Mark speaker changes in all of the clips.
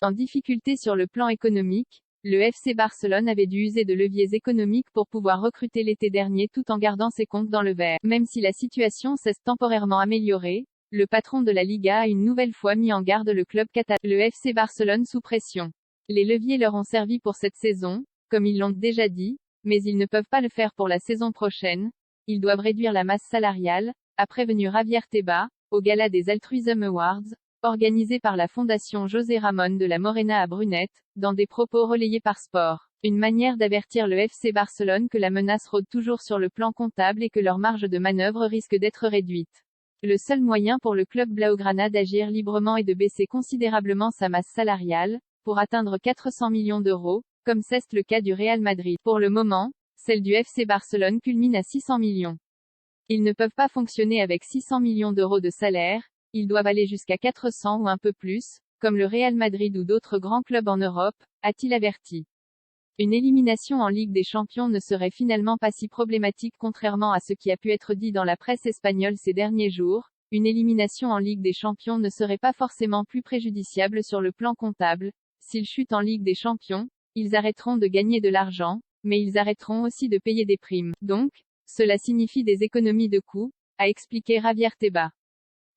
Speaker 1: En difficulté sur le plan économique, le FC Barcelone avait dû user de leviers économiques pour pouvoir recruter l'été dernier tout en gardant ses comptes dans le vert. Même si la situation s'est temporairement améliorée, le patron de la Liga a une nouvelle fois mis en garde le club catalan, le FC Barcelone sous pression. Les leviers leur ont servi pour cette saison, comme ils l'ont déjà dit, mais ils ne peuvent pas le faire pour la saison prochaine. Ils doivent réduire la masse salariale, a prévenu Javier Tebas, au gala des Altruism Awards, organisé par la Fondation José Ramón de la Morena à Brunette, dans des propos relayés par Sport. Une manière d'avertir le FC Barcelone que la menace rôde toujours sur le plan comptable et que leur marge de manœuvre risque d'être réduite. Le seul moyen pour le club blaugrana d'agir librement est de baisser considérablement sa masse salariale, pour atteindre 400 millions d'euros, comme c'est le cas du Real Madrid. Pour le moment, celle du FC Barcelone culmine à 600 millions. Ils ne peuvent pas fonctionner avec 600 millions d'euros de salaire, ils doivent aller jusqu'à 400 ou un peu plus, comme le Real Madrid ou d'autres grands clubs en Europe, a-t-il averti. Une élimination en Ligue des Champions ne serait finalement pas si problématique contrairement à ce qui a pu être dit dans la presse espagnole ces derniers jours. Une élimination en Ligue des Champions ne serait pas forcément plus préjudiciable sur le plan comptable. S'ils chutent en Ligue des Champions, ils arrêteront de gagner de l'argent, mais ils arrêteront aussi de payer des primes. Donc, cela signifie des économies de coûts, a expliqué Javier Tebas.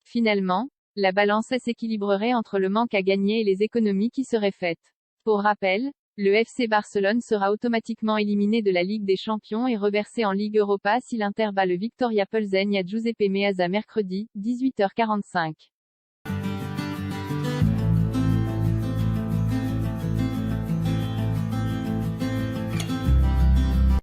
Speaker 1: Finalement, la balance s'équilibrerait entre le manque à gagner et les économies qui seraient faites. Pour rappel, le FC Barcelone sera automatiquement éliminé de la Ligue des Champions et reversé en Ligue Europa si l'Inter bat le Viktoria Plzeň à Giuseppe Meazza mercredi, 18h45.